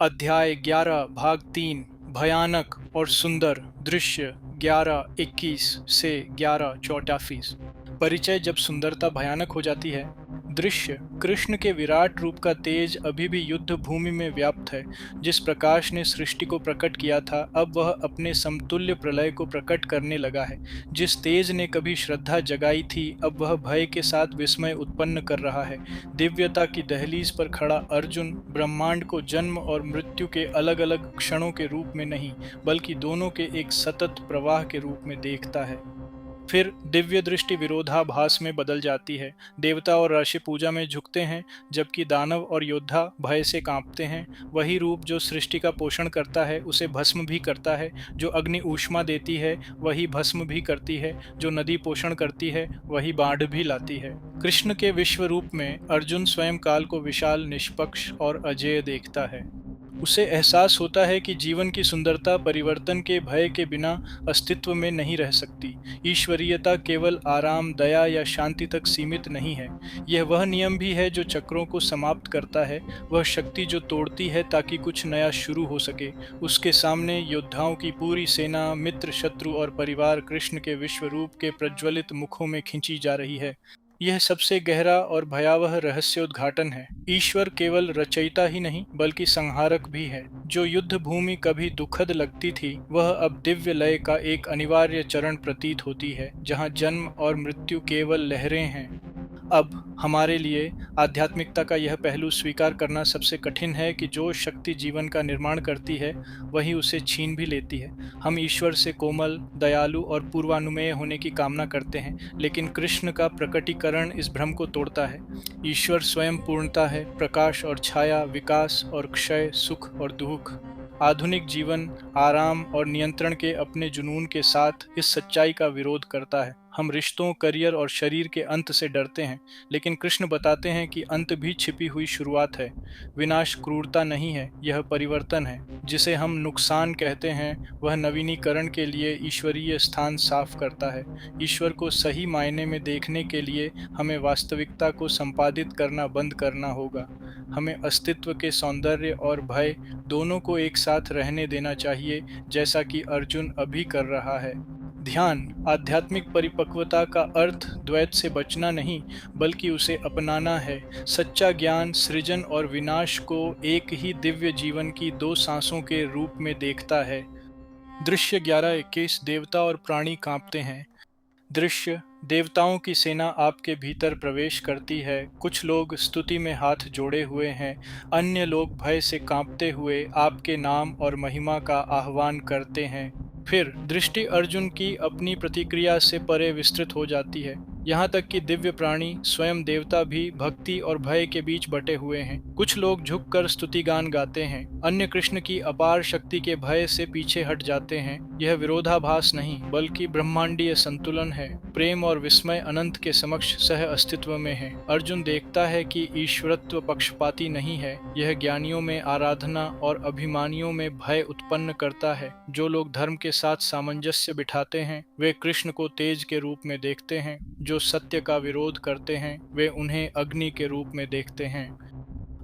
अध्याय 11 भाग 3 भयानक और सुंदर दृश्य 11:21 से 11:44। परिचय। जब सुंदरता भयानक हो जाती है। दृश्य। कृष्ण के विराट रूप का तेज अभी भी युद्ध भूमि में व्याप्त है। जिस प्रकाश ने सृष्टि को प्रकट किया था, अब वह अपने समतुल्य प्रलय को प्रकट करने लगा है। जिस तेज ने कभी श्रद्धा जगाई थी, अब वह भय के साथ विस्मय उत्पन्न कर रहा है। दिव्यता की दहलीज पर खड़ा अर्जुन ब्रह्मांड को जन्म और मृत्यु के अलग अलग क्षणों के रूप में नहीं, बल्कि दोनों के एक सतत प्रवाह के रूप में देखता है। फिर दिव्य दृष्टि विरोधाभास में बदल जाती है। देवता और ऋषि पूजा में झुकते हैं, जबकि दानव और योद्धा भय से कांपते हैं। वही रूप जो सृष्टि का पोषण करता है, उसे भस्म भी करता है। जो अग्नि ऊष्मा देती है, वही भस्म भी करती है। जो नदी पोषण करती है, वही बाढ़ भी लाती है। कृष्ण के विश्व रूप में अर्जुन स्वयं काल को विशाल, निष्पक्ष और अजेय देखता है। उसे एहसास होता है कि जीवन की सुंदरता परिवर्तन के भय के बिना अस्तित्व में नहीं रह सकती। ईश्वरीयता केवल आराम, दया या शांति तक सीमित नहीं है। यह वह नियम भी है जो चक्रों को समाप्त करता है, वह शक्ति जो तोड़ती है ताकि कुछ नया शुरू हो सके। उसके सामने योद्धाओं की पूरी सेना, मित्र, शत्रु और परिवार कृष्ण के विश्व रूप के प्रज्वलित मुखों में खींची जा रही है। यह सबसे गहरा और भयावह रहस्योद्घाटन है। ईश्वर केवल रचयिता ही नहीं, बल्कि संहारक भी है। जो युद्ध भूमि कभी दुखद लगती थी, वह अब दिव्य लय का एक अनिवार्य चरण प्रतीत होती है, जहाँ जन्म और मृत्यु केवल लहरें हैं। अब हमारे लिए आध्यात्मिकता का यह पहलू स्वीकार करना सबसे कठिन है कि जो शक्ति जीवन का निर्माण करती है, वही उसे छीन भी लेती है। हम ईश्वर से कोमल, दयालु और पूर्वानुमेय होने की कामना करते हैं, लेकिन कृष्ण का प्रकटीकरण इस भ्रम को तोड़ता है। ईश्वर स्वयं पूर्णता है, प्रकाश और छाया, विकास और क्षय, सुख और दुख। आधुनिक जीवन आराम और नियंत्रण के अपने जुनून के साथ इस सच्चाई का विरोध करता है। हम रिश्तों, करियर और शरीर के अंत से डरते हैं, लेकिन कृष्ण बताते हैं कि अंत भी छिपी हुई शुरुआत है। विनाश क्रूरता नहीं है, यह परिवर्तन है। जिसे हम नुकसान कहते हैं, वह नवीनीकरण के लिए ईश्वरीय स्थान साफ करता है। ईश्वर को सही मायने में देखने के लिए हमें वास्तविकता को संपादित करना बंद करना होगा। हमें अस्तित्व के सौंदर्य और भय दोनों को एक साथ रहने देना चाहिए, जैसा कि अर्जुन अभी कर रहा है। ध्यान। आध्यात्मिक परिपक्वता का अर्थ द्वैत से बचना नहीं, बल्कि उसे अपनाना है। सच्चा ज्ञान सृजन और विनाश को एक ही दिव्य जीवन की दो सांसों के रूप में देखता है। दृश्य 11:21। देवता और प्राणी कांपते हैं। दृश्य। देवताओं की सेना आपके भीतर प्रवेश करती है। कुछ लोग स्तुति में हाथ जोड़े हुए हैं, अन्य लोग भय से कांपते हुए आपके नाम और महिमा का आह्वान करते हैं। फिर दृष्टि अर्जुन की अपनी प्रतिक्रिया से परे विस्तृत हो जाती है। यहाँ तक कि दिव्य प्राणी, स्वयं देवता भी भक्ति और भय के बीच बटे हुए हैं। कुछ लोग झुककर स्तुति गान गाते हैं, अन्य कृष्ण की अपार शक्ति के भय से पीछे हट जाते हैं। यह विरोधाभास नहीं, बल्कि ब्रह्मांडीय संतुलन है। प्रेम और विस्मय अनंत के समक्ष सह अस्तित्व में है। अर्जुन देखता है कि ईश्वरत्व पक्षपाती नहीं है, यह ज्ञानियों में आराधना और अभिमानियों में भय उत्पन्न करता है। जो लोग धर्म के साथ सामंजस्य बिठाते हैं, वे कृष्ण को तेज के रूप में देखते हैं। जो सत्य का विरोध करते हैं, वे उन्हें अग्नि के रूप में देखते हैं।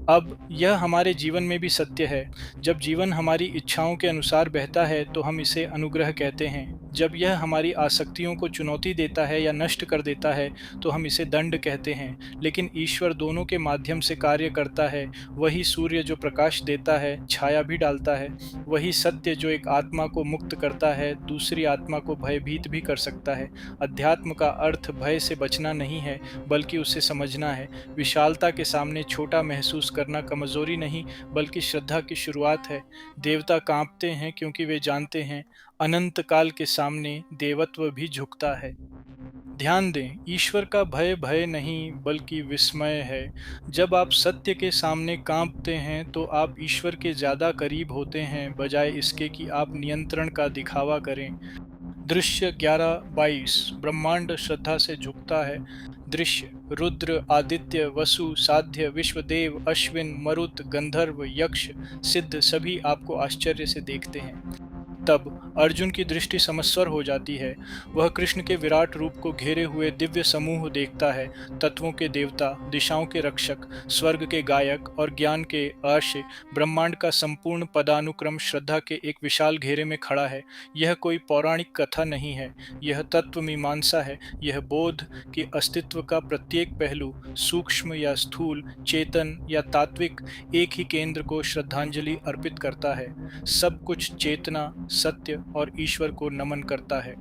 अब यह हमारे जीवन में भी सत्य है। जब जीवन हमारी इच्छाओं के अनुसार बहता है, तो हम इसे अनुग्रह कहते हैं। जब यह हमारी आसक्तियों को चुनौती देता है या नष्ट कर देता है, तो हम इसे दंड कहते हैं। लेकिन ईश्वर दोनों के माध्यम से कार्य करता है। वही सूर्य जो प्रकाश देता है, छाया भी डालता है। वही सत्य जो एक आत्मा को मुक्त करता है, दूसरी आत्मा को भयभीत भी कर सकता है। अध्यात्म का अर्थ भय से बचना नहीं है, बल्कि उसे समझना है। विशालता के सामने छोटा महसूस करना कमजोरी नहीं, बल्कि श्रद्धा की शुरुआत है। देवता कांपते हैं क्योंकि वे जानते हैं अनंत काल के सामने देवत्व भी झुकता है। ध्यान दें, ईश्वर का भय भय नहीं, बल्कि विस्मय है। जब आप सत्य के सामने कांपते हैं, तो आप ईश्वर के ज्यादा करीब होते हैं, बजाय इसके कि आप नियंत्रण का दिखावा करें। दृश्य 11:22। ब्रह्मांड श्रद्धा से झुकता है। दृश्य। रुद्र, आदित्य, वसु, साध्य, विश्वदेव, अश्विन, मरुत, गंधर्व, यक्ष, सिद्ध सभी आपको आश्चर्य से देखते हैं। तब अर्जुन की दृष्टि समस्वर हो जाती है। वह कृष्ण के विराट रूप को घेरे हुए दिव्य समूह देखता है। तत्वों के देवता, दिशाओं के रक्षक, स्वर्ग के गायक और ज्ञान के आश्रय, ब्रह्मांड का संपूर्ण पदानुक्रम श्रद्धा के एक विशाल घेरे में खड़ा है। यह कोई पौराणिक कथा नहीं है, यह तत्व मीमांसा है। यह बोध कि अस्तित्व का प्रत्येक पहलू, सूक्ष्म या स्थूल, चेतन या तात्विक, एक ही केंद्र को श्रद्धांजलि अर्पित करता है। सब कुछ चेतना, सत्य और ईश्वर को नमन करता है।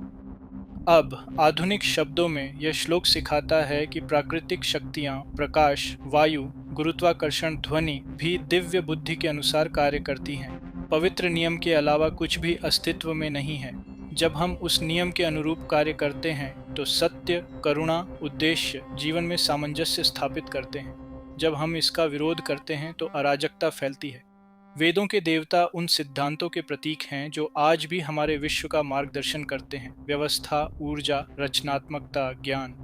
अब आधुनिक शब्दों में यह श्लोक सिखाता है कि प्राकृतिक शक्तियाँ, प्रकाश, वायु, गुरुत्वाकर्षण, ध्वनि भी दिव्य बुद्धि के अनुसार कार्य करती हैं। पवित्र नियम के अलावा कुछ भी अस्तित्व में नहीं है। जब हम उस नियम के अनुरूप कार्य करते हैं तो सत्य, करुणा, उद्देश्य जीवन में सामंजस्य स्थापित करते हैं। जब हम इसका विरोध करते हैं तो अराजकता फैलती है। वेदों के देवता उन सिद्धांतों के प्रतीक हैं जो आज भी हमारे विश्व का मार्गदर्शन करते हैं। व्यवस्था, ऊर्जा, रचनात्मकता, ज्ञान,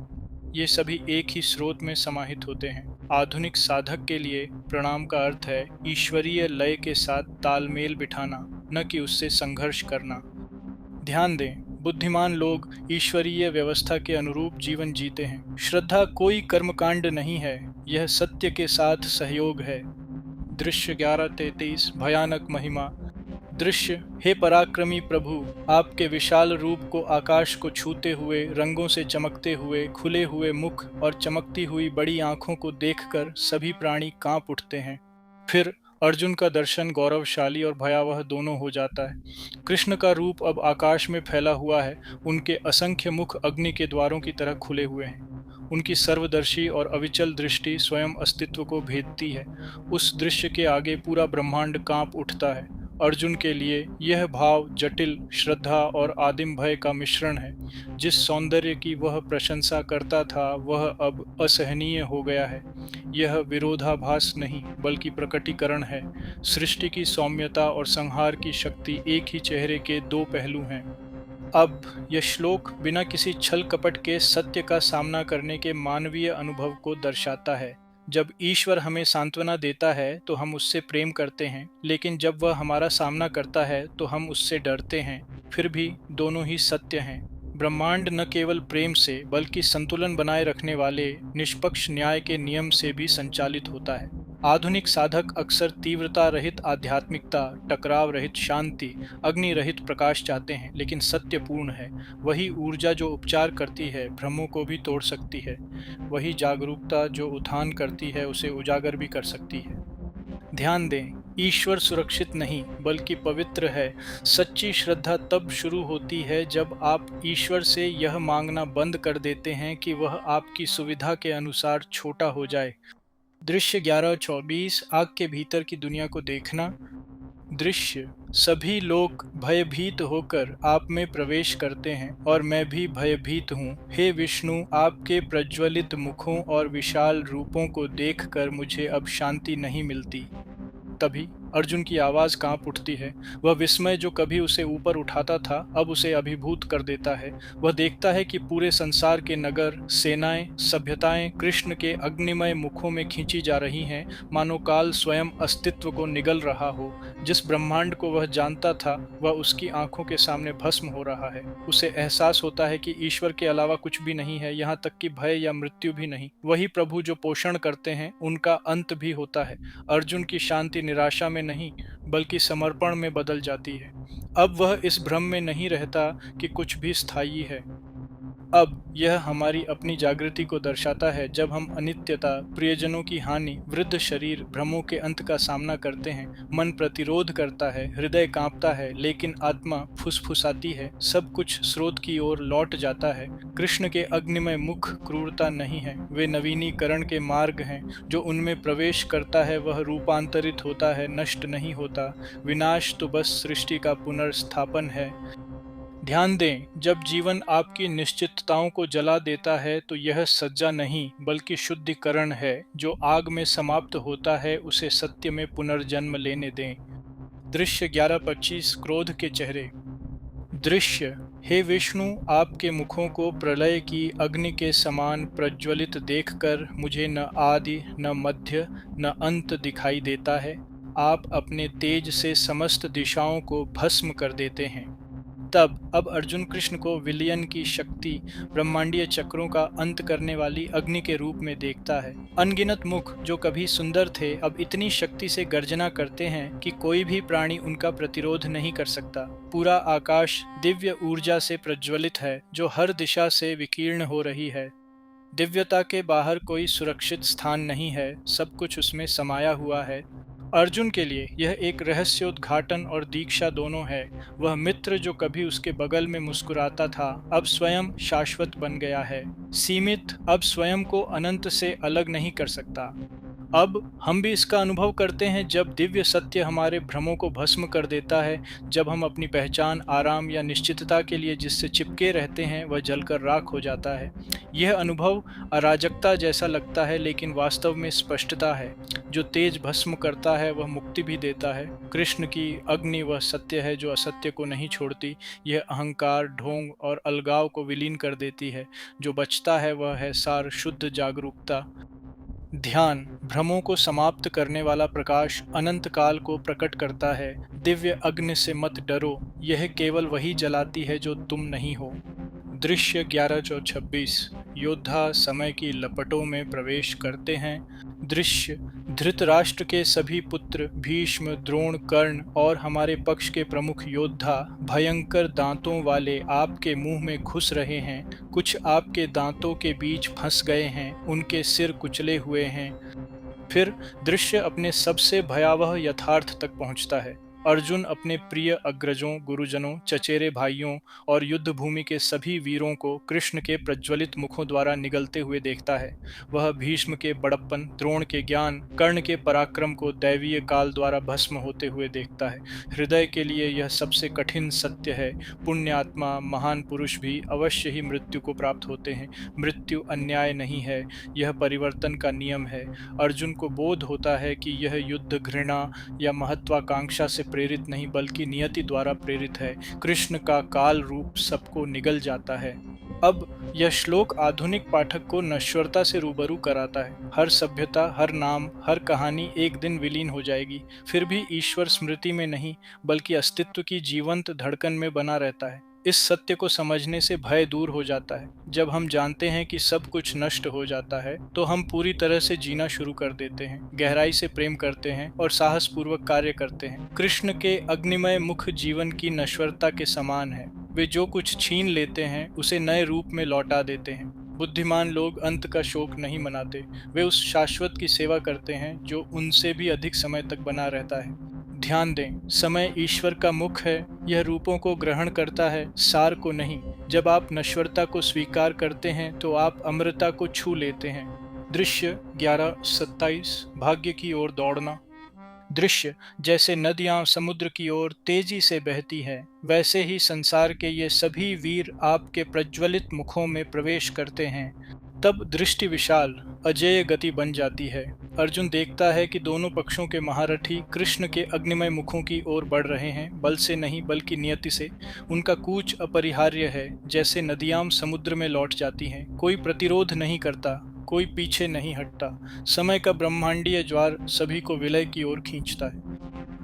ये सभी एक ही स्रोत में समाहित होते हैं। आधुनिक साधक के लिए प्रणाम का अर्थ है ईश्वरीय लय के साथ तालमेल बिठाना, न कि उससे संघर्ष करना। ध्यान दें, बुद्धिमान लोग ईश्वरीय व्यवस्था के अनुरूप जीवन जीते हैं। श्रद्धा कोई कर्मकांड नहीं है, यह सत्य के साथ सहयोग है। दृश्य 11:33 भयानक महिमा। दृश्य, हे पराक्रमी प्रभु, आपके विशाल रूप को, आकाश को छूते हुए, रंगों से चमकते हुए, खुले हुए मुख और चमकती हुई बड़ी आंखों को देखकर सभी प्राणी कांप उठते हैं। फिर अर्जुन का दर्शन गौरवशाली और भयावह दोनों हो जाता है। कृष्ण का रूप अब आकाश में फैला हुआ है। उनके असंख्य मुख अग्नि के द्वारों की तरह खुले हुए हैं। उनकी सर्वदर्शी और अविचल दृष्टि स्वयं अस्तित्व को भेदती है। उस दृश्य के आगे पूरा ब्रह्मांड कांप उठता है। अर्जुन के लिए यह भाव जटिल श्रद्धा और आदिम भय का मिश्रण है। जिस सौंदर्य की वह प्रशंसा करता था वह अब असहनीय हो गया है। यह विरोधाभास नहीं बल्कि प्रकटीकरण है। सृष्टि की सौम्यता और संहार की शक्ति एक ही चेहरे के दो पहलू हैं। अब यह श्लोक बिना किसी छल कपट के सत्य का सामना करने के मानवीय अनुभव को दर्शाता है। जब ईश्वर हमें सांत्वना देता है तो हम उससे प्रेम करते हैं, लेकिन जब वह हमारा सामना करता है तो हम उससे डरते हैं। फिर भी दोनों ही सत्य हैं। ब्रह्मांड न केवल प्रेम से बल्कि संतुलन बनाए रखने वाले निष्पक्ष न्याय के नियम से भी संचालित होता है। आधुनिक साधक अक्सर तीव्रता रहित आध्यात्मिकता, टकराव रहित शांति, अग्नि रहित प्रकाश चाहते हैं, लेकिन सत्य पूर्ण है। वही ऊर्जा जो उपचार करती है भ्रमों को भी तोड़ सकती है। वही जागरूकता जो उत्थान करती है उसे उजागर भी कर सकती है। ध्यान दें, ईश्वर सुरक्षित नहीं बल्कि पवित्र है। सच्ची श्रद्धा तब शुरू होती है जब आप ईश्वर से यह मांगना बंद कर देते हैं कि वह आपकी सुविधा के अनुसार छोटा हो जाए। दृश्य 11:24 आग के भीतर की दुनिया को देखना। दृश्य, सभी लोग भयभीत होकर आप में प्रवेश करते हैं और मैं भी भयभीत हूँ। हे विष्णु, आपके प्रज्वलित मुखों और विशाल रूपों को देखकर मुझे अब शांति नहीं मिलती। तभी अर्जुन की आवाज़ कांप उठती है। वह विस्मय जो कभी उसे ऊपर उठाता था अब उसे अभिभूत कर देता है। वह देखता है कि पूरे संसार के नगर, सेनाएं, सभ्यताएं कृष्ण के अग्निमय मुखों में खींची जा रही हैं, मानो काल स्वयं अस्तित्व को निगल रहा हो। जिस ब्रह्मांड को वह जानता था वह उसकी आंखों के सामने भस्म हो रहा है। उसे एहसास होता है कि ईश्वर के अलावा कुछ भी नहीं है, यहाँ तक कि भय या मृत्यु भी नहीं। वही प्रभु जो पोषण करते हैं उनका अंत भी होता है। अर्जुन की शांति निराशा में नहीं बल्कि समर्पण में बदल जाती है। अब वह इस भ्रम में नहीं रहता कि कुछ भी स्थायी है। अब यह हमारी अपनी जागृति को दर्शाता है। जब हम अनित्यता, प्रियजनों की हानि, वृद्ध शरीर, भ्रमों के अंत का सामना करते हैं, मन प्रतिरोध करता है, हृदय कांपता है, लेकिन आत्मा फुसफुसाती है। सब कुछ स्रोत की ओर लौट जाता है। कृष्ण के अग्निमय मुख क्रूरता नहीं है, वे नवीनीकरण के मार्ग हैं। जो उनमें प्रवेश करता है वह रूपांतरित होता है, नष्ट नहीं होता। विनाश तो बस सृष्टि का पुनर्स्थापन है। ध्यान दें, जब जीवन आपकी निश्चितताओं को जला देता है तो यह सज्जा नहीं बल्कि शुद्धिकरण है। जो आग में समाप्त होता है उसे सत्य में पुनर्जन्म लेने दें। दृश्य 11:25 क्रोध के चेहरे। दृश्य, हे विष्णु, आपके मुखों को प्रलय की अग्नि के समान प्रज्वलित देखकर मुझे न आदि, न मध्य, न अंत दिखाई देता है। आप अपने तेज से समस्त दिशाओं को भस्म कर देते हैं। तब अब अर्जुन कृष्ण को विलयन की शक्ति ब्रह्मांडीय चक्रों का अंत करने वाली अग्नि के रूप में देखता है। अनगिनत मुख जो कभी सुंदर थे अब इतनी शक्ति से गर्जना करते हैं कि कोई भी प्राणी उनका प्रतिरोध नहीं कर सकता। पूरा आकाश दिव्य ऊर्जा से प्रज्वलित है जो हर दिशा से विकीर्ण हो रही है। दिव्यता के बाहर कोई सुरक्षित स्थान नहीं है, सब कुछ उसमें समाया हुआ है। अर्जुन के लिए यह एक रहस्योद्घाटन और दीक्षा दोनों है। वह मित्र जो कभी उसके बगल में मुस्कुराता था अब स्वयं शाश्वत बन गया है। सीमित अब स्वयं को अनंत से अलग नहीं कर सकता। अब हम भी इसका अनुभव करते हैं जब दिव्य सत्य हमारे भ्रमों को भस्म कर देता है, जब हम अपनी पहचान, आराम या निश्चितता के लिए जिससे चिपके रहते हैं वह जलकर राख हो जाता है। यह अनुभव अराजकता जैसा लगता है लेकिन वास्तव में स्पष्टता है। जो तेज भस्म करता है वह मुक्ति भी देता है। कृष्ण की अग्नि वह सत्य है जो असत्य को नहीं छोड़ती। यह अहंकार, ढोंग और अलगाव को विलीन कर देती है। जो बचता है वह है सार शुद्ध जागरूकता। ध्यान भ्रमों को समाप्त करने वाला प्रकाश अनंत काल को प्रकट करता है। दिव्य अग्नि से मत डरो, यह केवल वही जलाती है जो तुम नहीं हो। दृश्य 11:26 योद्धा समय की लपटों में प्रवेश करते हैं। दृश्य धृतराष्ट्र के सभी पुत्र भीष्म, द्रोण, कर्ण और हमारे पक्ष के प्रमुख योद्धा भयंकर दांतों वाले आपके मुंह में घुस रहे हैं। कुछ आपके दांतों के बीच फंस गए हैं, उनके सिर कुचले हुए हैं। फिर दृश्य अपने सबसे भयावह यथार्थ तक पहुंचता है। अर्जुन अपने प्रिय अग्रजों, गुरुजनों, चचेरे भाइयों और युद्ध भूमि के सभी वीरों को कृष्ण के प्रज्वलित मुखों द्वारा निगलते हुए देखता है। वह भीष्म के बड़प्पन, द्रोण के ज्ञान, कर्ण के पराक्रम को दैवीय काल द्वारा भस्म होते हुए देखता है। हृदय के लिए यह सबसे कठिन सत्य है। पुण्यात्मा, महान पुरुष भी अवश्य ही मृत्यु को प्राप्त होते हैं। मृत्यु अन्याय नहीं है, यह परिवर्तन का नियम है। अर्जुन को बोध होता है कि यह युद्ध घृणा या महत्वाकांक्षा से प्रेरित नहीं बल्कि नियति द्वारा प्रेरित है। कृष्ण का काल रूप सबको निगल जाता है। अब यह श्लोक आधुनिक पाठक को नश्वरता से रूबरू कराता है। हर सभ्यता, हर नाम, हर कहानी एक दिन विलीन हो जाएगी, फिर भी ईश्वर स्मृति में नहीं बल्कि अस्तित्व की जीवंत धड़कन में बना रहता है। इस सत्य को समझने से भय दूर हो जाता है। जब हम जानते हैं कि सब कुछ नष्ट हो जाता है तो हम पूरी तरह से जीना शुरू कर देते हैं, गहराई से प्रेम करते हैं और साहसपूर्वक कार्य करते हैं। कृष्ण के अग्निमय मुख जीवन की नश्वरता के समान है। वे जो कुछ छीन लेते हैं उसे नए रूप में लौटा देते हैं। बुद्धिमान लोग अंत का शोक नहीं मनाते, वे उस शाश्वत की सेवा करते हैं जो उनसे भी अधिक समय तक बना रहता है। ध्यान दें, समय ईश्वर का मुख है, यह रूपों को ग्रहण करता है, सार को नहीं। जब आप नश्वरता को स्वीकार करते हैं तो आप अमृता को छू लेते हैं। दृश्य 11:27 भाग्य की ओर दौड़ना। दृश्य जैसे नदियां समुद्र की ओर तेजी से बहती है, वैसे ही संसार के ये सभी वीर आपके प्रज्वलित मुखों में प्रवेश करते हैं। तब दृष्टि विशाल, अजेय गति बन जाती है। अर्जुन देखता है कि दोनों पक्षों के महारथी कृष्ण के अग्निमय मुखों की ओर बढ़ रहे हैं, बल से नहीं बल्कि नियति से। उनका कूच अपरिहार्य है, जैसे नदियां समुद्र में लौट जाती हैं। कोई प्रतिरोध नहीं करता, कोई पीछे नहीं हटता। समय का ब्रह्मांडीय ज्वार सभी को विलय की ओर खींचता है।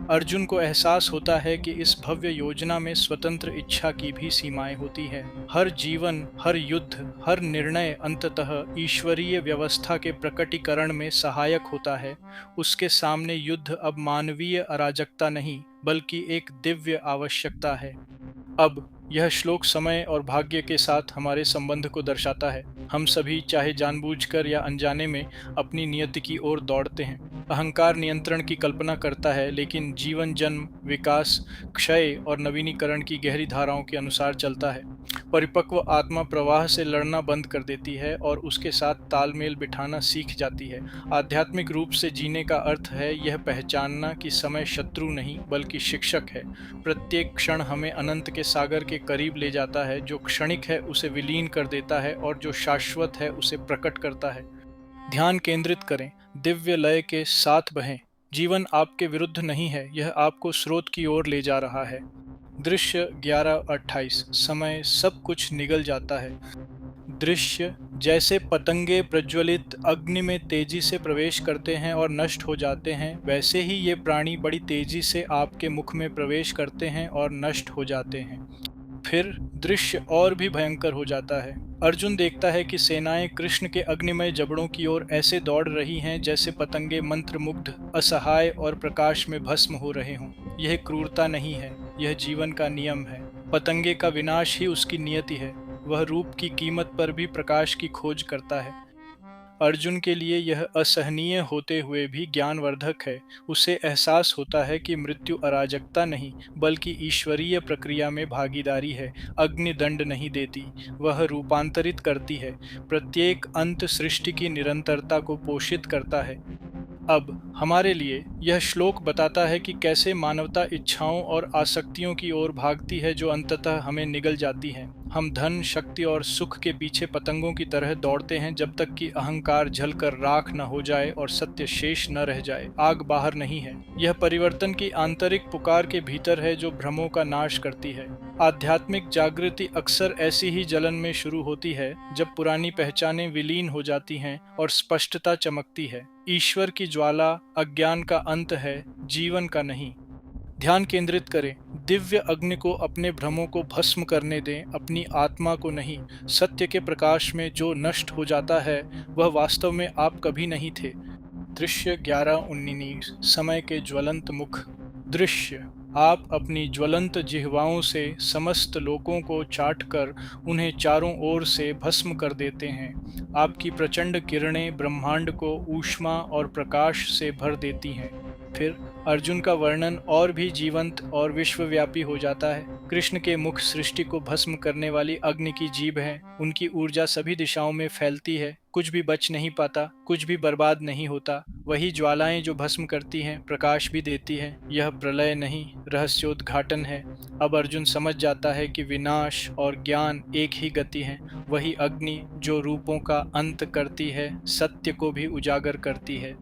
अर्जुन को एहसास होता है कि इस भव्य योजना में स्वतंत्र इच्छा की भी सीमाएं होती है। हर जीवन, हर युद्ध, हर निर्णय अंततः ईश्वरीय व्यवस्था के प्रकटीकरण में सहायक होता है। उसके सामने युद्ध अब मानवीय अराजकता नहीं बल्कि एक दिव्य आवश्यकता है। अब यह श्लोक समय और भाग्य के साथ हमारे संबंध को दर्शाता है। हम सभी चाहे जानबूझकर या अनजाने में अपनी नियति की ओर दौड़ते हैं। अहंकार नियंत्रण की कल्पना करता है, लेकिन जीवन जन्म, विकास, क्षय और नवीनीकरण की गहरी धाराओं के अनुसार चलता है। परिपक्व आत्मा प्रवाह से लड़ना बंद कर देती है और उसके साथ तालमेल बिठाना सीख जाती है। आध्यात्मिक रूप से जीने का अर्थ है यह पहचानना कि समय शत्रु नहीं बल्कि शिक्षक है। प्रत्येक क्षण हमें अनंत के सागर के करीब ले जाता है। जो क्षणिक है उसे विलीन कर देता है और जो शाश्वत है उसे प्रकट करता है। ध्यान केंद्रित करें, दिव्य लय के साथ बहें। जीवन आपके विरुद्ध नहीं है, यह आपको स्रोत की ओर ले जा रहा है। दृश्य 11:28 समय सब कुछ निगल जाता है। दृश्य जैसे पतंगे प्रज्वलित अग्नि में तेजी से प्रवेश करते हैं और नष्ट हो जाते हैं, वैसे ही ये प्राणी बड़ी तेजी से आपके मुख में प्रवेश करते हैं और नष्ट हो जाते हैं। फिर दृश्य और भी भयंकर हो जाता है। अर्जुन देखता है कि सेनाएं कृष्ण के अग्निमय जबड़ों की ओर ऐसे दौड़ रही हैं जैसे पतंगे मंत्रमुग्ध, असहाय और प्रकाश में भस्म हो रहे हों। यह क्रूरता नहीं है, यह जीवन का नियम है। पतंगे का विनाश ही उसकी नियति है। वह रूप की कीमत पर भी प्रकाश की खोज करता है। अर्जुन के लिए यह असहनीय होते हुए भी ज्ञानवर्धक है। उसे एहसास होता है कि मृत्यु अराजकता नहीं बल्कि ईश्वरीय प्रक्रिया में भागीदारी है। अग्नि दंड नहीं देती, वह रूपांतरित करती है। प्रत्येक अंत सृष्टि की निरंतरता को पोषित करता है। अब हमारे लिए यह श्लोक बताता है कि कैसे मानवता इच्छाओं और आसक्तियों की ओर भागती है जो अंततः हमें निगल जाती हैं। हम धन, शक्ति और सुख के पीछे पतंगों की तरह दौड़ते हैं जब तक कि अहंकार जलकर राख न हो जाए और सत्य शेष न रह जाए। आग बाहर नहीं है, यह परिवर्तन की आंतरिक पुकार के भीतर है जो भ्रमों का नाश करती है। आध्यात्मिक जागृति अक्सर ऐसी ही जलन में शुरू होती है जब पुरानी पहचानें विलीन हो जाती हैं और स्पष्टता चमकती है। ईश्वर की ज्वाला अज्ञान का अंत है, जीवन का नहीं। ध्यान केंद्रित करें, दिव्य अग्नि को अपने भ्रमों को भस्म करने दें, अपनी आत्मा को नहीं। सत्य के प्रकाश में जो नष्ट हो जाता है वह वास्तव में आप कभी नहीं थे। दृश्य 11:19 समय के ज्वलंत मुख। दृश्य आप अपनी ज्वलंत जिह्वाओं से समस्त लोकों को चाटकर उन्हें चारों ओर से भस्म कर देते हैं। आपकी प्रचंड किरणें ब्रह्मांड को ऊष्मा और प्रकाश से भर देती हैं। फिर अर्जुन का वर्णन और भी जीवंत और विश्वव्यापी हो जाता है। कृष्ण के मुख सृष्टि को भस्म करने वाली अग्नि की जीभ है। उनकी ऊर्जा सभी दिशाओं में फैलती है, कुछ भी बच नहीं पाता, कुछ भी बर्बाद नहीं होता। वही ज्वालाएं जो भस्म करती हैं, प्रकाश भी देती हैं। यह प्रलय नहीं, रहस्योद्घाटन है। अब अर्जुन समझ जाता है कि विनाश और ज्ञान एक ही गति है। वही अग्नि जो रूपों का अंत करती है, सत्य को भी उजागर करती है।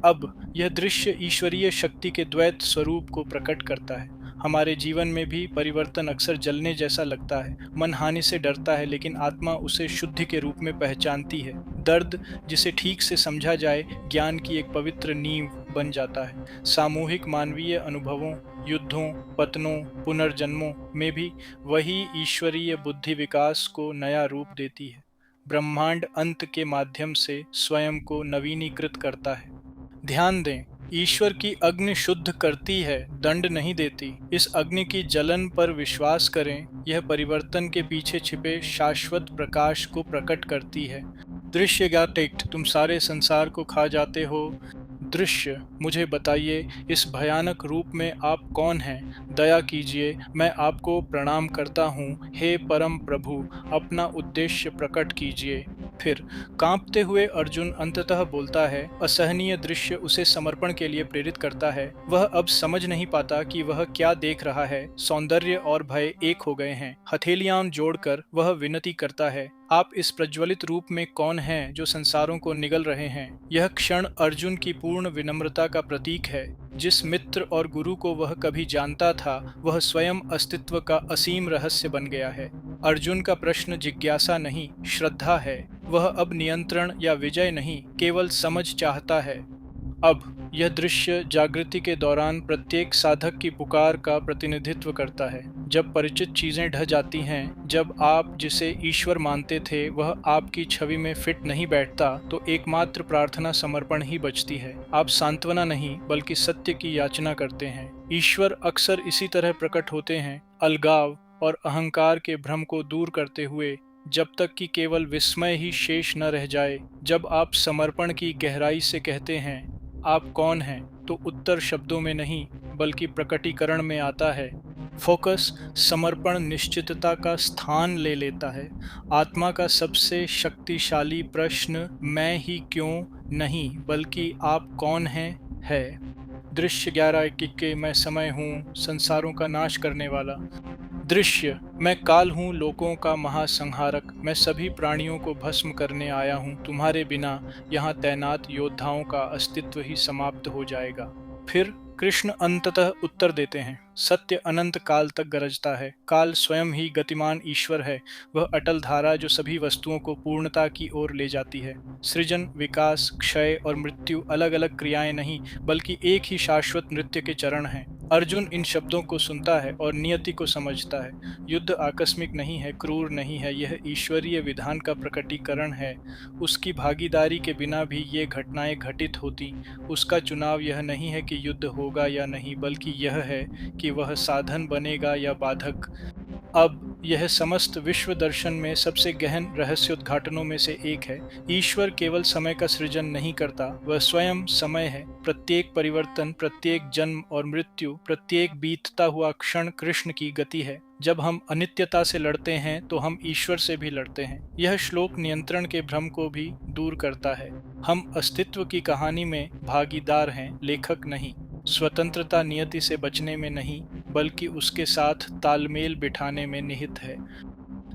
अब यह दृश्य ईश्वरीय शक्ति के द्वैत स्वरूप को प्रकट करता है। हमारे जीवन में भी परिवर्तन अक्सर जलने जैसा लगता है। मन हानि से डरता है, लेकिन आत्मा उसे शुद्धि के रूप में पहचानती है। दर्द जिसे ठीक से समझा जाए, ज्ञान की एक पवित्र नींव बन जाता है। सामूहिक मानवीय अनुभवों, युद्धों, पतनों, पुनर्जन्मों में भी वही ईश्वरीय बुद्धि विकास को नया रूप देती है। ब्रह्मांड अंत के माध्यम से स्वयं को नवीनीकृत करता है। ध्यान दें, ईश्वर की अग्नि शुद्ध करती है, दंड नहीं देती। इस अग्नि की जलन पर विश्वास करें, यह परिवर्तन के पीछे छिपे शाश्वत प्रकाश को प्रकट करती है। दृश्य क्या टेक्ट, तुम सारे संसार को खा जाते हो। दृश्य मुझे बताइए, इस भयानक रूप में आप कौन हैं? दया कीजिए, मैं आपको प्रणाम करता हूँ। हे परम प्रभु, अपना उद्देश्य प्रकट कीजिए। फिर कांपते हुए अर्जुन अंततः बोलता है। असहनीय दृश्य उसे समर्पण के लिए प्रेरित करता है। वह अब समझ नहीं पाता कि वह क्या देख रहा है। सौंदर्य और भय एक हो गए हैं। हथेलियां जोड़कर वह विनती करता है, आप इस प्रज्वलित रूप में कौन हैं जो संसारों को निगल रहे हैं? यह क्षण अर्जुन की पूर्ण विनम्रता का प्रतीक है। जिस मित्र और गुरु को वह कभी जानता था, वह स्वयं अस्तित्व का असीम रहस्य बन गया है। अर्जुन का प्रश्न जिज्ञासा नहीं, श्रद्धा है। वह अब नियंत्रण या विजय नहीं, केवल समझ चाहता है। अब यह दृश्य जागृति के दौरान प्रत्येक साधक की पुकार का प्रतिनिधित्व करता है। जब परिचित चीजें ढह जाती हैं, जब आप जिसे ईश्वर मानते थे वह आपकी छवि में फिट नहीं बैठता, तो एकमात्र प्रार्थना समर्पण ही बचती है। आप सांत्वना नहीं बल्कि सत्य की याचना करते हैं। ईश्वर अक्सर इसी तरह प्रकट होते हैं, अलगाव और अहंकार के भ्रम को दूर करते हुए, जब तक कि केवल विस्मय ही शेष न रह जाए। जब आप समर्पण की गहराई से कहते हैं, आप कौन हैं, तो उत्तर शब्दों में नहीं बल्कि प्रकटीकरण में आता है। फोकस समर्पण निश्चितता का स्थान ले लेता है। आत्मा का सबसे शक्तिशाली प्रश्न मैं ही क्यों नहीं बल्कि आप कौन हैं है। दृश्य 11:21 मैं समय हूँ, संसारों का नाश करने वाला। दृश्य मैं काल हूँ, लोकों का महासंहारक। मैं सभी प्राणियों को भस्म करने आया हूँ। तुम्हारे बिना यहाँ तैनात योद्धाओं का अस्तित्व ही समाप्त हो जाएगा। फिर कृष्ण अंततः उत्तर देते हैं, सत्य अनंत काल तक गरजता है, काल स्वयं ही गतिमान ईश्वर है, वह अटल धारा जो सभी वस्तुओं को पूर्णता की ओर ले जाती है। सृजन, विकास, क्षय और मृत्यु अलग अलग क्रियाएं नहीं बल्कि एक ही शाश्वत नृत्य के चरण हैं। अर्जुन इन शब्दों को सुनता है और नियति को समझता है। युद्ध आकस्मिक नहीं है, क्रूर नहीं है, यह ईश्वरीय विधान का प्रकटीकरण है। उसकी भागीदारी के बिना भी ये घटनाएं घटित होती। उसका चुनाव यह नहीं है कि युद्ध होगा या नहीं, बल्कि यह है कि वह साधन बनेगा या बाधक। अब यह समस्त विश्व दर्शन में सबसे गहन रहस्योद्घाटनों में से एक है। ईश्वर केवल समय का सृजन नहीं करता, वह स्वयं समय है। प्रत्येक परिवर्तन, प्रत्येक जन्म और मृत्यु, प्रत्येक बीतता हुआ क्षण कृष्ण की गति है। जब हम अनित्यता से लड़ते हैं तो हम ईश्वर से भी लड़ते हैं। यह श्लोक नियंत्रण के भ्रम को भी दूर करता है। हम अस्तित्व की कहानी में भागीदार हैं, लेखक नहीं। स्वतंत्रता नियति से बचने में नहीं बल्कि उसके साथ तालमेल बिठाने में निहित है।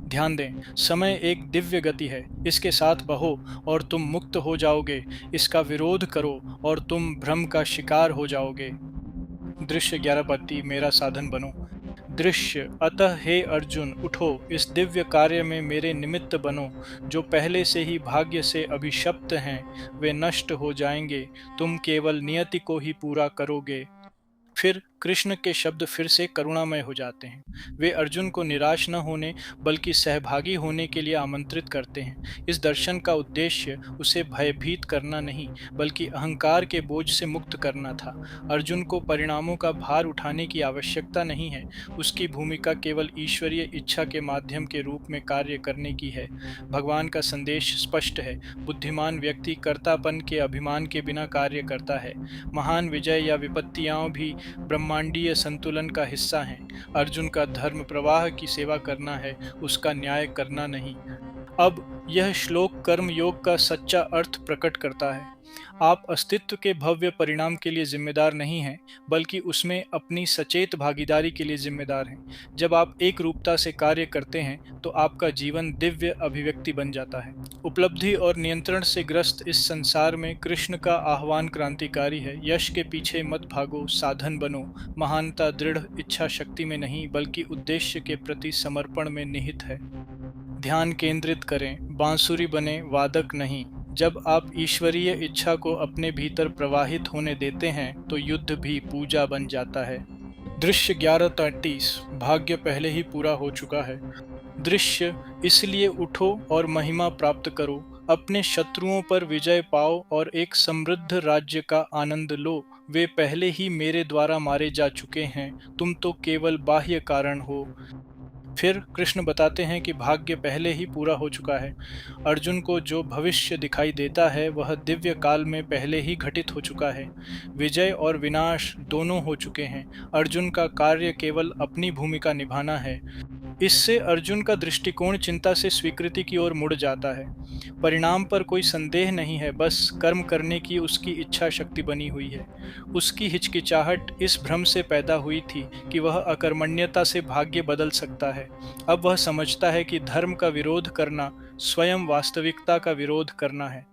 ध्यान दें, समय एक दिव्य गति है, इसके साथ बहो और तुम मुक्त हो जाओगे, इसका विरोध करो और तुम भ्रम का शिकार हो जाओगे। दृश्य 11 मेरा साधन बनो। दृश्य, अतः हे अर्जुन उठो, इस दिव्य कार्य में मेरे निमित्त बनो। जो पहले से ही भाग्य से अभिशप्त हैं वे नष्ट हो जाएंगे, तुम केवल नियति को ही पूरा करोगे। फिर कृष्ण के शब्द फिर से करुणामय हो जाते हैं। वे अर्जुन को निराश न होने बल्कि सहभागी होने के लिए आमंत्रित करते हैं। इस दर्शन का उद्देश्य उसे भयभीत करना नहीं बल्कि अहंकार के बोझ से मुक्त करना था। अर्जुन को परिणामों का भार उठाने की आवश्यकता नहीं है, उसकी भूमिका केवल ईश्वरीय इच्छा के माध्यम के रूप में कार्य करने की है। भगवान का संदेश स्पष्ट है, बुद्धिमान व्यक्ति कर्तापन के अभिमान के बिना कार्य करता है। महान विजय या विपत्तियां भी ब्रह्मांडीय संतुलन का हिस्सा हैं। अर्जुन का धर्म प्रवाह की सेवा करना है, उसका न्याय करना नहीं। अब यह श्लोक कर्म योग का सच्चा अर्थ प्रकट करता है। आप अस्तित्व के भव्य परिणाम के लिए जिम्मेदार नहीं हैं बल्कि उसमें अपनी सचेत भागीदारी के लिए जिम्मेदार हैं। जब आप एक रूपता से कार्य करते हैं तो आपका जीवन दिव्य अभिव्यक्ति बन जाता है। उपलब्धि और नियंत्रण से ग्रस्त इस संसार में कृष्ण का आह्वान क्रांतिकारी है। यश के पीछे मत भागो, साधन बनो। महानता दृढ़ इच्छा शक्ति में नहीं बल्कि उद्देश्य के प्रति समर्पण में निहित है। ध्यान केंद्रित करें, बांसुरी बने, वादक नहीं। जब आप ईश्वरीय इच्छा को अपने भीतर प्रवाहित होने देते हैं तो युद्ध भी पूजा बन जाता है। दृश्य 11:33 भाग्य पहले ही पूरा हो चुका है। दृश्य, इसलिए उठो और महिमा प्राप्त करो, अपने शत्रुओं पर विजय पाओ और एक समृद्ध राज्य का आनंद लो। वे पहले ही मेरे द्वारा मारे जा चुके हैं, तुम तो केवल बाह्य कारण हो। फिर कृष्ण बताते हैं कि भाग्य पहले ही पूरा हो चुका है। अर्जुन को जो भविष्य दिखाई देता है वह दिव्य काल में पहले ही घटित हो चुका है। विजय और विनाश दोनों हो चुके हैं। अर्जुन का कार्य केवल अपनी भूमिका निभाना है। इससे अर्जुन का दृष्टिकोण चिंता से स्वीकृति की ओर मुड़ जाता है। परिणाम पर कोई संदेह नहीं है, बस कर्म करने की उसकी इच्छा शक्ति बनी हुई है। उसकी हिचकिचाहट इस भ्रम से पैदा हुई थी कि वह अकर्मण्यता से भाग्य बदल सकता है। अब वह समझता है कि धर्म का विरोध करना स्वयं वास्तविकता का विरोध करना है।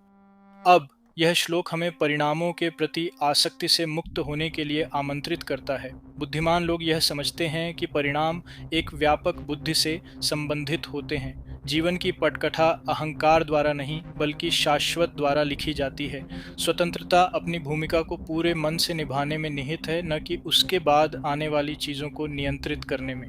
अब यह श्लोक हमें परिणामों के प्रति आसक्ति से मुक्त होने के लिए आमंत्रित करता है। बुद्धिमान लोग यह समझते हैं कि परिणाम एक व्यापक बुद्धि से संबंधित होते हैं। जीवन की पटकथा अहंकार द्वारा नहीं बल्कि शाश्वत द्वारा लिखी जाती है। स्वतंत्रता अपनी भूमिका को पूरे मन से निभाने में निहित है, न कि उसके बाद आने वाली चीज़ों को नियंत्रित करने में।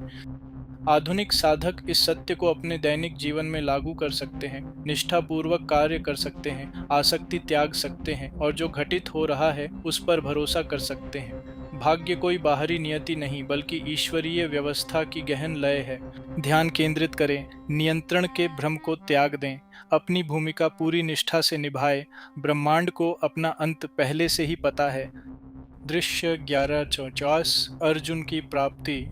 आधुनिक साधक इस सत्य को अपने दैनिक जीवन में लागू कर सकते हैं, निष्ठापूर्वक कार्य कर सकते हैं, आसक्ति त्याग सकते हैं और जो घटित हो रहा है उस पर भरोसा कर सकते हैं। भाग्य कोई बाहरी नियति नहीं बल्कि ईश्वरीय व्यवस्था की गहन लय है। ध्यान केंद्रित करें, नियंत्रण के भ्रम को त्याग दें, अपनी भूमिका पूरी निष्ठा से निभाएं। ब्रह्मांड को अपना अंत पहले से ही पता है। दृश्य 11:49 अर्जुन की प्राप्ति।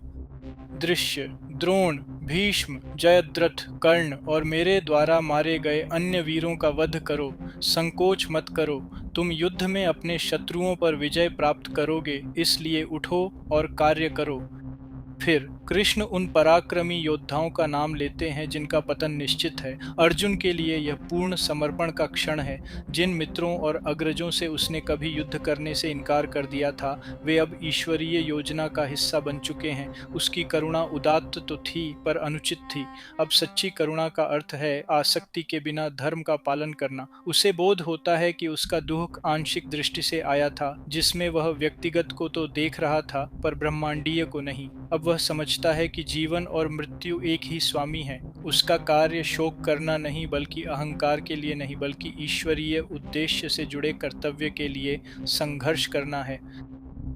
दृश्य, द्रोण, भीष्म, जयद्रथ, कर्ण और मेरे द्वारा मारे गए अन्य वीरों का वध करो। संकोच मत करो, तुम युद्ध में अपने शत्रुओं पर विजय प्राप्त करोगे, इसलिए उठो और कार्य करो। फिर कृष्ण उन पराक्रमी योद्धाओं का नाम लेते हैं जिनका पतन निश्चित है। अर्जुन के लिए यह पूर्ण समर्पण का क्षण है। जिन मित्रों और अग्रजों से उसने कभी युद्ध करने से इनकार कर दिया था, वे अब ईश्वरीय योजना का हिस्सा बन चुके हैं। उसकी करुणा उदात्त तो थी, पर अनुचित थी। अब सच्ची करुणा का अर्थ है आसक्ति के बिना धर्म का पालन करना। उसे बोध होता है कि उसका दुख आंशिक दृष्टि से आया था, जिसमें वह व्यक्तिगत को तो देख रहा था पर ब्रह्मांडीय को नहीं। अब वह समझता है कि जीवन और मृत्यु एक ही स्वामी है। उसका कार्य शोक करना नहीं, बल्कि अहंकार के लिए नहीं, बल्कि ईश्वरीय उद्देश्य से जुड़े कर्तव्य के लिए संघर्ष करना है।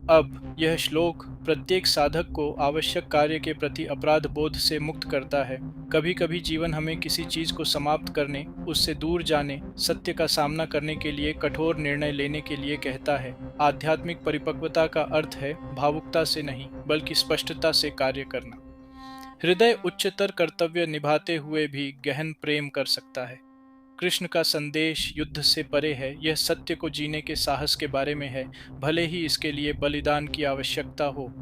अब यह श्लोक प्रत्येक साधक को आवश्यक कार्य के प्रति अपराध बोध से मुक्त करता है। कभी कभी जीवन हमें किसी चीज को समाप्त करने, उससे दूर जाने, सत्य का सामना करने के लिए कठोर निर्णय लेने के लिए कहता है। आध्यात्मिक परिपक्वता का अर्थ है भावुकता से नहीं, बल्कि स्पष्टता से कार्य करना। हृदय उच्चतर कर्तव्य निभाते हुए भी गहन प्रेम कर सकता है। कृष्ण का संदेश युद्ध से परे है। यह सत्य को जीने के साहस के बारे में है, भले ही इसके लिए बलिदान की आवश्यकता हो।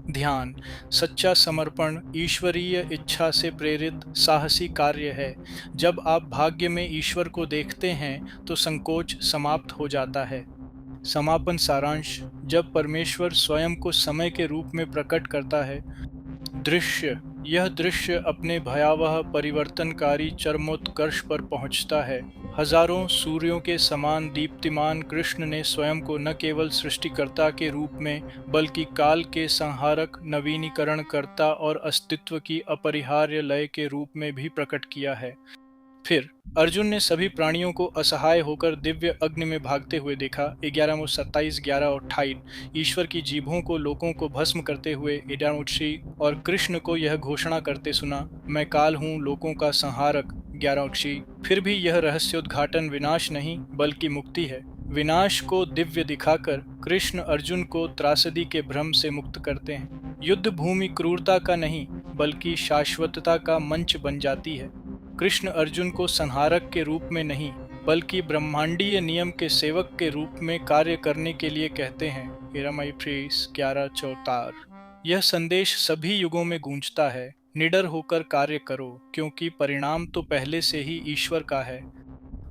ध्यान, सच्चा समर्पण ईश्वरीय इच्छा से प्रेरित साहसी कार्य है। जब आप भाग्य में ईश्वर को देखते हैं तो संकोच समाप्त हो जाता है। समापन सारांश, जब परमेश्वर स्वयं को समय के रूप में प्रकट करता है। दृश्य, यह दृश्य अपने भयावह परिवर्तनकारी चरमोत्कर्ष पर पहुंचता है। हजारों सूर्यों के समान दीप्तिमान कृष्ण ने स्वयं को न केवल सृष्टिकर्ता के रूप में, बल्कि काल के संहारक, नवीनीकरणकर्ता और अस्तित्व की अपरिहार्य लय के रूप में भी प्रकट किया है। फिर अर्जुन ने सभी प्राणियों को असहाय होकर दिव्य अग्नि में भागते हुए देखा। 11:27, 11:28। ईश्वर की जीभों को लोगों को भस्म करते हुए 11:3 और कृष्ण को यह घोषणा करते सुना, मैं काल हूँ लोगों का संहारक। 11:3। फिर भी यह रहस्योद्घाटन विनाश नहीं, बल्कि मुक्ति है। विनाश को दिव्य दिखाकर कृष्ण अर्जुन को त्रासदी के भ्रम से मुक्त करते हैं। युद्ध भूमि क्रूरता का नहीं, बल्कि शाश्वतता का मंच बन जाती है। कृष्ण अर्जुन को संहारक के रूप में नहीं, बल्कि ब्रह्मांडीय नियम के सेवक के रूप में कार्य करने के लिए कहते हैं। 11:14। यह संदेश सभी युगों में गूंजता है, निडर होकर कार्य करो, क्योंकि परिणाम तो पहले से ही ईश्वर का है।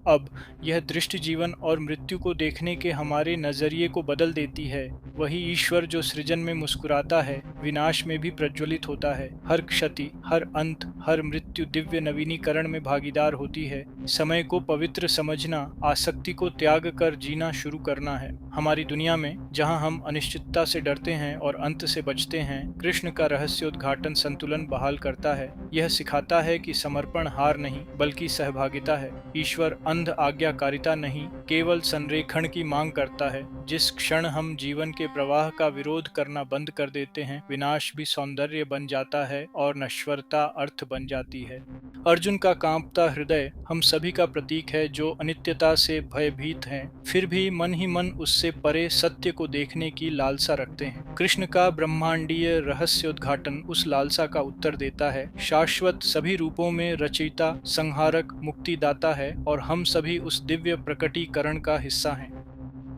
अब यह दृष्टि जीवन और मृत्यु को देखने के हमारे नजरिए को बदल देती है। वही ईश्वर जो सृजन में मुस्कुराता है, विनाश में भी प्रज्वलित होता है। हर क्षति, हर अंत, हर मृत्यु दिव्य नवीनीकरण में भागीदार होती है। समय को पवित्र समझना, आसक्ति को त्याग कर जीना शुरू करना है। हमारी दुनिया में जहाँ हम अनिश्चितता से डरते हैं और अंत से बचते हैं, कृष्ण का रहस्योद्घाटन संतुलन बहाल करता है। यह सिखाता है कि समर्पण हार नहीं, बल्कि सहभागिता है। ईश्वर अंध आज्ञाकारिता नहीं, केवल संरेखण की मांग करता है। जिस क्षण हम जीवन के प्रवाह का विरोध करना बंद कर देते हैं, विनाश भी सौंदर्य बन जाता है और नश्वरता अर्थ बन जाती है। अर्जुन का कांपता हृदय हम सभी का प्रतीक है, जो अनित्यता से भयभीत हैं, फिर भी मन ही मन उससे परे सत्य को देखने की लालसा रखते हैं। कृष्ण का ब्रह्मांडीय रहस्योद्घाटन उस लालसा का उत्तर देता है। शाश्वत सभी रूपों में रचयिता, संहारक, मुक्तिदाता है और हम सभी उस दिव्य प्रकटीकरण का हिस्सा हैं।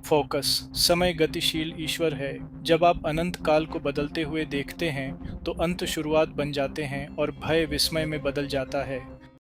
फोकस, समय गतिशील ईश्वर है। जब आप अनंत काल को बदलते हुए देखते हैं तो अंत शुरुआत बन जाते हैं और भय विस्मय में बदल जाता है।